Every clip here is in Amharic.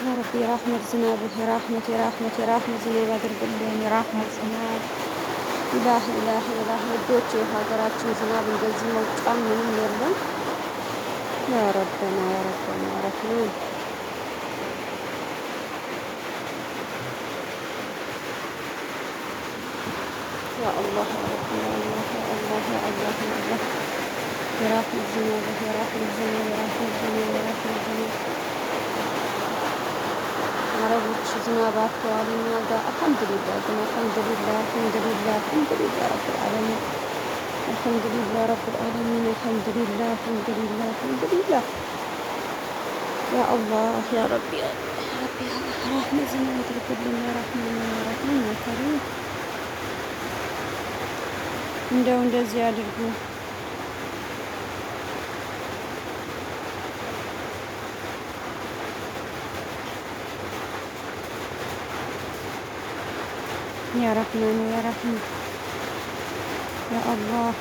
يا ربي رحمة ዝናብህ የራህመት ዝናብ አድርግልን። የራህመት ዝናብ ኢላህ ኢላህ ኢላህ ውዶች፣ የሀገራችን ዝናብ እንደዚህ መውጫም ምንም የለም። ያ ረበና ያ ረበና ያ ረህማን ያ አላህ ያ ረቢ ያ አላህ ያ አላህ ያ አላህ ያ አላህ የራህመት ዝናብህ የራህመት ዝናብ የራህመት ዝናብ የራህመት ዝናብ አረቦች ዝናብ አጥተዋል። እኛ ጋር አልሐምዱሊላህ ግን አልሐምዱሊላህ አልሐምዱሊላህ አልሐምዱሊላህ ረብል ዓለሚን አልሐምዱሊላህ ረብል ዓለሚን አልሐምዱሊላህ አልሐምዱሊላህ አልሐምዱሊላህ ያ አላህ ያ ረቢ ያ ረቢ ያ ረህመት ዝናብ አድርግልን። ያ ረህማን ያ ረሂም ያ ከሪም እንደው እንደዚህ አድርጉ። يا رحمن يا رحيم يا الله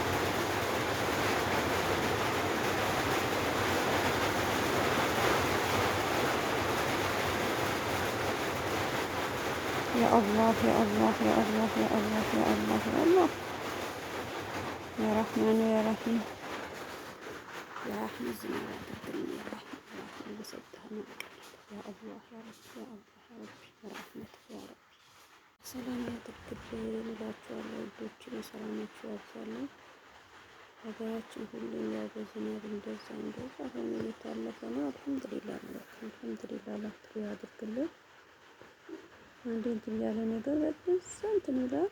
يا الله يا الله يا الله يا الله يا الله يا الله يا رحمن يا رحيم يا رحمن زمان يا رحمن يا رحمن بصدقنا يا الله يا رب يا الله يا رب يا رحمتك يا رب ሰላም ያድርግልን እላችኋለሁ ውዶች፣ ሰላማችሁ ያብዛልኝ። ሀገራችን ሁሉም ያው በዝናብ እንደዛ ሆኖ እየታለፈ ነው። አልሐምዱሊላህ አላህ ጥሩ ያድርግልን። አንዴ እንትን ያለ ነገር በዛ እንትን ይላል።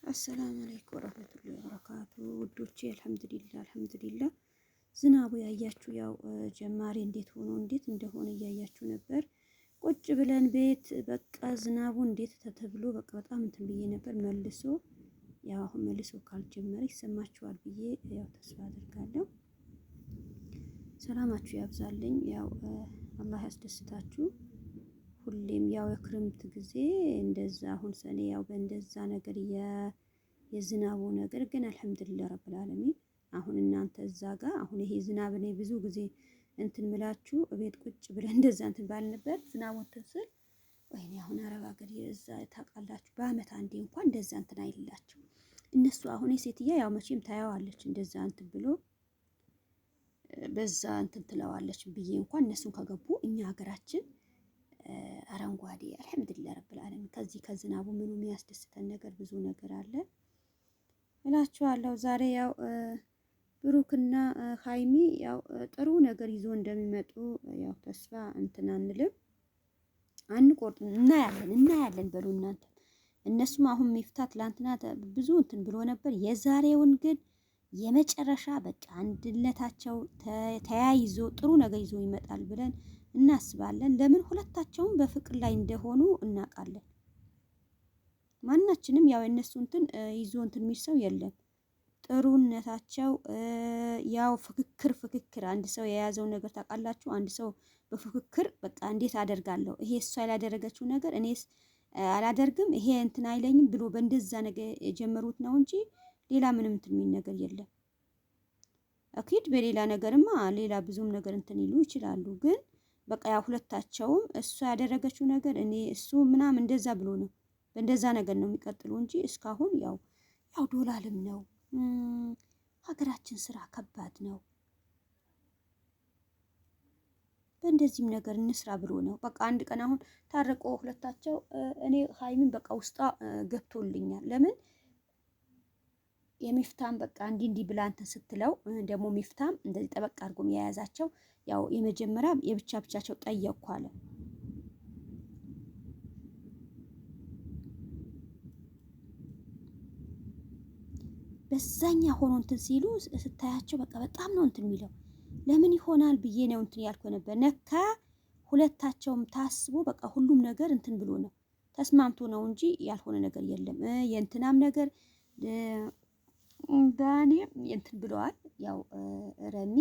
አሰላሙ አለይኩም ወራህመቱላሂ ወበረካቱ ውዶቼ፣ አልሐምዱሊላህ ዝናቡ ያያችሁ ያው ጀማሪ እንዴት እንደሆነ እያያችሁ ነበር። ቁጭ ብለን ቤት በቃ ዝናቡ እንዴት ተተብሎ በቃ በጣም እንትን ብዬ ነበር። አሁን መልሶ ካልጀመረ ይሰማችኋል ብዬ ያው ተስፋ አድርጋለሁ። ሰላማችሁ ያብዛልኝ። ያው አላህ ያስደስታችሁ። ሁሌም ያው የክረምት ጊዜ እንደዛ አሁን ሰኔ ያው በእንደዛ ነገር የዝናቡ ነገር ግን አልሐምዱሊላህ ረብል ዓለሚን። አሁን እናንተ እዛ ጋር አሁን ይሄ ዝናብ እኔ ብዙ ጊዜ እንትን ምላችሁ ቤት ቁጭ ብለን እንደዛ እንትን ባልነበር ዝናቡ እንትን ስል ወይኔ አሁን አረብ ሀገር የዛ ታውቃላችሁ፣ በአመት አንዴ እንኳን እንደዛ እንትን አይላችሁ እነሱ። አሁን የሴትያ ያው መቼም ታያዋለች እንደዛ እንትን ብሎ በዛ እንትን ትለዋለች ብዬ እንኳን እነሱን ከገቡ እኛ ሀገራችን አረንጓዴ አልሐምዱሊላህ ረብል ዓለሚን። ከዚህ ከዝናቡ ምኑ የሚያስደስተን ነገር ብዙ ነገር አለ እላችኋለሁ። ዛሬ ያው ብሩክና ሀይሚ ያው ጥሩ ነገር ይዞ እንደሚመጡ ያው ተስፋ እንትን አንልም፣ አንቆርጥም፣ እናያለን በሉ እናንተ። እነሱም አሁን ሚፍታ ትላንትና ብዙ እንትን ብሎ ነበር። የዛሬውን ግን የመጨረሻ በቃ አንድነታቸው ተያይዞ ጥሩ ነገር ይዞ ይመጣል ብለን እናስባለን። ለምን ሁለታቸውም በፍቅር ላይ እንደሆኑ እናውቃለን። ማናችንም ያው የነሱ እንትን ይዞ እንትን የሚል ሰው የለም። ጥሩነታቸው ያው ፍክክር አንድ ሰው የያዘው ነገር ታውቃላችሁ። አንድ ሰው በፍክክር በቃ እንዴት አደርጋለሁ ይሄ እሷ ያላደረገችው ነገር እኔስ አላደርግም ይሄ እንትን አይለኝም ብሎ በእንደዛ ነገር የጀመሩት ነው እንጂ ሌላ ምንም እንትን የሚል ነገር የለም። አኪድ በሌላ ነገርማ ሌላ ብዙም ነገር እንትን ይሉ ይችላሉ። ግን በቃ ያው ሁለታቸውም እሷ ያደረገችው ነገር እኔ እሱ ምናምን እንደዛ ብሎ ነው በእንደዛ ነገር ነው የሚቀጥሉ እንጂ እስካሁን ያው ዶላርም ነው ሀገራችን ስራ ከባድ ነው። በእንደዚህም ነገር እንስራ ብሎ ነው በቃ አንድ ቀን አሁን ታርቆ ሁለታቸው እኔ ሀይሚን በቃ ውስጧ ገብቶልኛል። ለምን የሚፍታም በቃ እንዲህ ብላ እንትን ስትለው ደግሞ ሚፍታም እንደዚህ ጠበቅ አድርጎ የያዛቸው ያው የመጀመሪያ ብቻቸው ጠየቅኩ አለ። በዛኛ ሆኖ እንትን ሲሉ ስታያቸው በቃ በጣም ነው እንትን የሚለው ለምን ይሆናል ብዬ ነው እንትን ያልኩ ነበር። ነካ ሁለታቸውም ታስቦ በቃ ሁሉም ነገር እንትን ብሎ ነው ተስማምቶ ነው እንጂ ያልሆነ ነገር የለም። የእንትናም ነገር ዳኒም እንትን ብለዋል። ያው ረሚ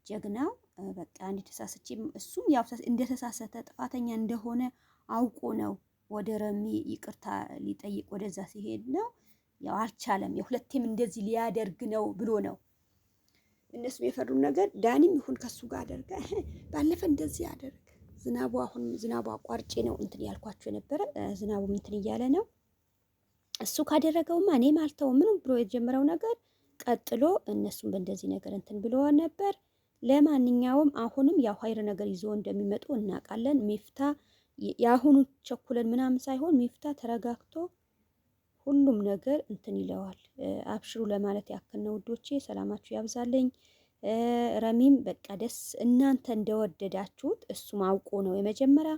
ጀግናው በቃ እንደ ተሳሰችም እሱም ያው እንደተሳሰተ ጥፋተኛ እንደሆነ አውቆ ነው ወደ ረሚ ይቅርታ ሊጠይቅ ወደዛ ሲሄድ ነው። ያው አልቻለም። የሁለቴም እንደዚህ ሊያደርግ ነው ብሎ ነው እነሱም የፈሩ ነገር። ዳኒም ይሁን ከሱ ጋር አደርጋ ባለፈ እንደዚህ አደርግ ዝናቡ አሁን ዝናቡ አቋርጬ ነው እንትን ያልኳቸው የነበረ ዝናቡ እንትን እያለ ነው። እሱ ካደረገውማ እኔም አልተውም ምንም ብሎ የጀመረው ነገር ቀጥሎ እነሱም በእንደዚህ ነገር እንትን ብሎ ነበር። ለማንኛውም አሁንም ያው ሀይር ነገር ይዞ እንደሚመጡ እናውቃለን። ሚፍታ የአሁኑ ቸኩለን ምናምን ሳይሆን ሚፍታ ተረጋግቶ ሁሉም ነገር እንትን ይለዋል። አብሽሩ ለማለት ያክል ነው ውዶቼ። ሰላማችሁ ያብዛልኝ። ረሚም በቃ ደስ እናንተ እንደወደዳችሁት እሱም አውቆ ነው የመጀመሪያ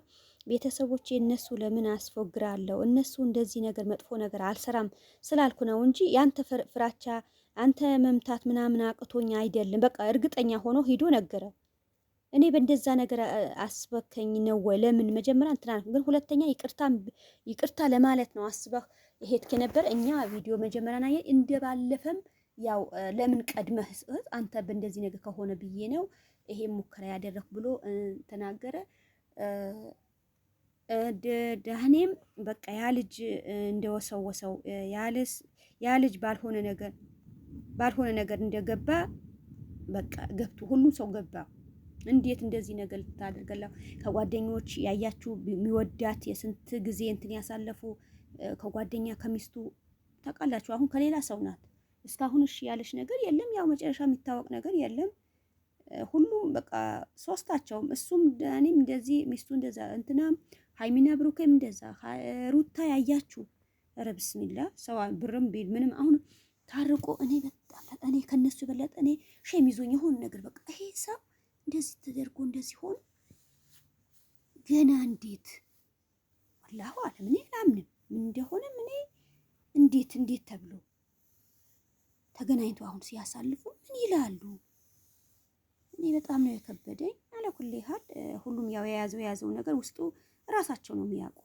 ቤተሰቦቼ እነሱ ለምን አስፎግራለሁ እነሱ እንደዚህ ነገር መጥፎ ነገር አልሰራም ስላልኩ ነው እንጂ ያንተ ፍራቻ አንተ መምታት ምናምን አቅቶኛ አይደለም። በቃ እርግጠኛ ሆኖ ሂዶ ነገረው። እኔ በእንደዛ ነገር አስበከኝ ነው ወይ ለምን መጀመሪያ እንትና ግን ሁለተኛ ይቅርታ ለማለት ነው አስበህ ይሄድ ከነበር እኛ ቪዲዮ መጀመሪያ ላይ እንደባለፈም ያው ለምን ቀድመህ አንተ በእንደዚህ ነገር ከሆነ ብዬ ነው ይሄ ሙከራ ያደረክ ብሎ ተናገረ። ዳህኔም በቃ ያ ልጅ እንደወሰወሰው ያ ልጅ ባልሆነ ነገር እንደገባ በቃ ገብቶ ሁሉም ሰው ገባ። እንዴት እንደዚህ ነገር ልታደርገላ ከጓደኞች ያያችሁ የሚወዳት የስንት ጊዜ እንትን ያሳለፉ ከጓደኛ ከሚስቱ ታውቃላችሁ። አሁን ከሌላ ሰው ናት። እስካሁን እሺ ያለሽ ነገር የለም። ያው መጨረሻ የሚታወቅ ነገር የለም። ሁሉም በቃ ሶስታቸውም እሱም ዳኒም እንደዚህ ሚስቱ እንደዛ እንትና ሃይሚና ብሩኬም እንደዛ ሩታ ያያችሁ ኧረ ብስሚላ ሰው ብርም ቢል ምንም አሁን ታርቆ እኔ በጣም እኔ ከነሱ የበለጠ እኔ ሼም ይዞኝ የሆነ ነገር በቃ ይሄ ሰው እንደዚህ ተደርጎ እንደዚህ ሆነ ገና እንዴት ወላሂ አለም እኔ አላምንም ምን እንደሆነ እኔ እንዴት ተብሎ ተገናኝቶ አሁን ሲያሳልፉ ምን ይላሉ? እኔ በጣም ነው የከበደኝ። አለኩል ይሃል ሁሉም ያው የያዘው ነገር ውስጡ ራሳቸው ነው የሚያውቁ።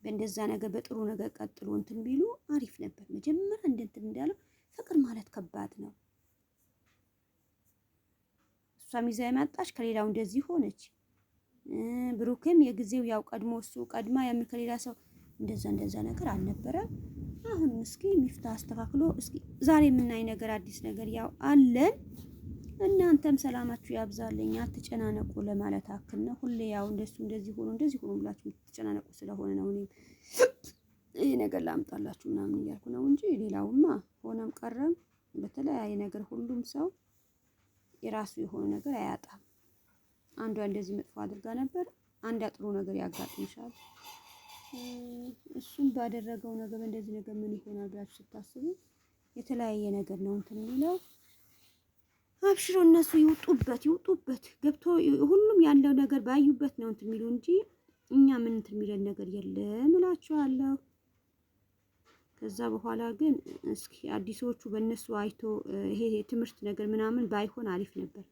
በእንደዛ ነገር በጥሩ ነገር ቀጥሎ እንትን ቢሉ አሪፍ ነበር። መጀመሪያ እንትን እንዳለው ፍቅር ማለት ከባድ ነው። እሷም ይዛ የመጣች ከሌላው እንደዚህ ሆነች። ብሩክም የጊዜው ያው ቀድሞ እሱ ቀድማ ያምን ከሌላ ሰው እንደዛ ነገር አልነበረም። አሁን እስኪ ሚፍታ አስተካክሎ እስኪ ዛሬ የምናይ ነገር አዲስ ነገር ያው አለን። እናንተም ሰላማችሁ ያብዛልኝ አትጨናነቁ ለማለት አክል ነው። ሁሌ ያው እንደዚህ ሆኖ ብላችሁ ትጨናነቁ ስለሆነ ነው እኔ ይሄ ነገር ላምጣላችሁ ምናምን እያልኩ ነው እንጂ ሌላውማ ሆነም ቀረም በተለያየ ነገር ሁሉም ሰው የራሱ የሆነ ነገር አያጣም። አንዷ እንደዚህ መጥፎ አድርጋ ነበር፣ አንዷ ጥሩ ነገር ያጋጥምሻል። እሱም ባደረገው ነገር እንደዚህ ነገር ምን ይሆናል ብላችሁ ስታስቡ የተለያየ ነገር ነው እንትን የሚለው። አብሽሮ እነሱ ይውጡበት ገብቶ ሁሉም ያለው ነገር ባዩበት ነው እንትን የሚሉ እንጂ እኛ ምን እንትን የሚለን ነገር የለም እላችኋለሁ። ከዛ በኋላ ግን እስኪ አዲሶቹ በእነሱ አይቶ ይሄ ትምህርት ነገር ምናምን ባይሆን አሪፍ ነበር።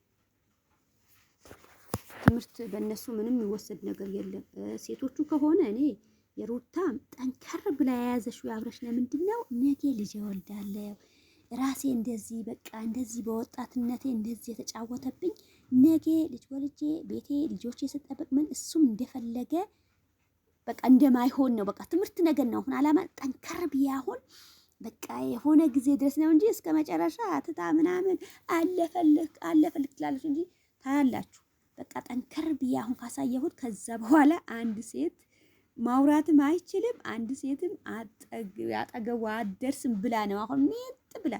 ትምህርት በእነሱ ምንም የሚወሰድ ነገር የለም። ሴቶቹ ከሆነ እኔ የሩታ ጠንከር ብላ የያዘሽው ያብረሽ ለምንድን ነው ነገ ልጅ እወልዳለሁ ራሴ እንደዚህ በቃ እንደዚህ በወጣትነቴ እንደዚህ የተጫወተብኝ ነገ ልጅ ወልጄ ቤቴ ልጆቼ ስጠብቅ ምን እሱም እንደፈለገ በቃ እንደማይሆን ነው። በቃ ትምህርት ነገር ነው። አሁን አላማ ጠንከር ብዬ አሁን በቃ የሆነ ጊዜ ድረስ ነው እንጂ እስከ መጨረሻ አትታ ምናምን አለፈልክ ትላለች እንጂ ታያላችሁ። በቃ ጠንከር ብዬ አሁን ካሳየሁት ከዛ በኋላ አንድ ሴት ማውራትም አይችልም፣ አንድ ሴትም አጠገቡ አደርስም ብላ ነው አሁን ሜጥ ብላ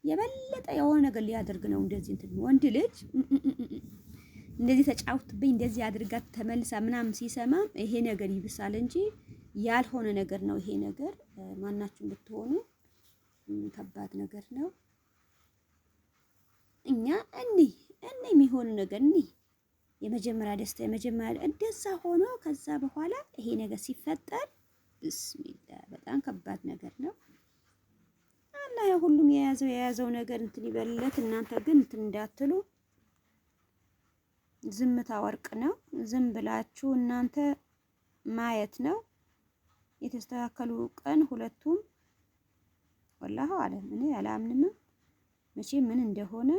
የበለጠ የሆነ ነገር ሊያደርግ ነው። እንደዚህ እንትን ወንድ ልጅ እንደዚህ ተጫውትብኝ እንደዚህ አድርጋት ተመልሳ ምናምን ሲሰማ ይሄ ነገር ይብሳል እንጂ ያልሆነ ነገር ነው። ይሄ ነገር ማናችሁም ብትሆኑ ከባድ ነገር ነው። እኛ የሚሆን ነገር የመጀመሪያ ደስታ የመጀመሪያ እንደዛ ሆኖ ከዛ በኋላ ይሄ ነገር ሲፈጠር ብስሚላ በጣም ከባድ ነገር ነው። አላህ ሁሉም የያዘው ነገር እንትን ይበልለት። እናንተ ግን እንትን እንዳትሉ። ዝምታ ወርቅ ነው። ዝም ብላችሁ እናንተ ማየት ነው። የተስተካከሉ ቀን ሁለቱም ወላሂ አለም እኔ አላምንም መቼ ምን እንደሆነ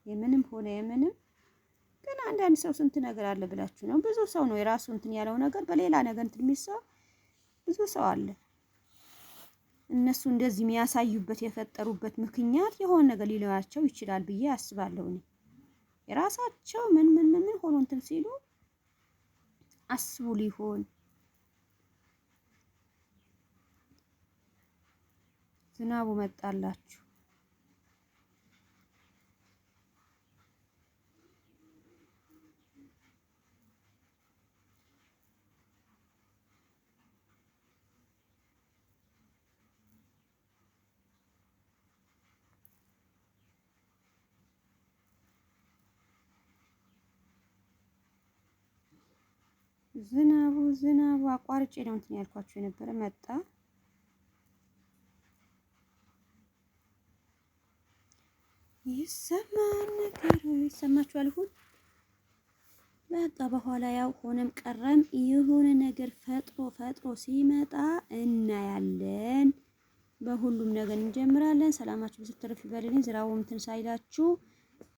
የምንም ሆነ የምንም ግን አንዳንድ ሰው ስንት ነገር አለ ብላችሁ ነው። ብዙ ሰው ነው የራሱ እንትን ያለው ነገር በሌላ ነገር እንትን የሚል ሰው ብዙ ሰው አለ። እነሱ እንደዚህ የሚያሳዩበት የፈጠሩበት ምክንያት የሆነ ነገር ሊኖራቸው ይችላል ብዬ አስባለሁ። እኔ የራሳቸው ምን ሆኖ እንትን ሲሉ አስቡ ሊሆን ዝናቡ መጣላችሁ። ዝናቡ አቋርጬ ነው እንትን ያልኳችሁ የነበረ መጣ። ይሰማል ነገር ይሰማችኋል። ሁን በቃ በኋላ ያው ሆነም ቀረም የሆነ ነገር ፈጥሮ ሲመጣ እናያለን። በሁሉም ነገር እንጀምራለን። ሰላማችሁ ብዙ ትርፍ ይበልልኝ። ዝናቡ እንትን ሳይላችሁ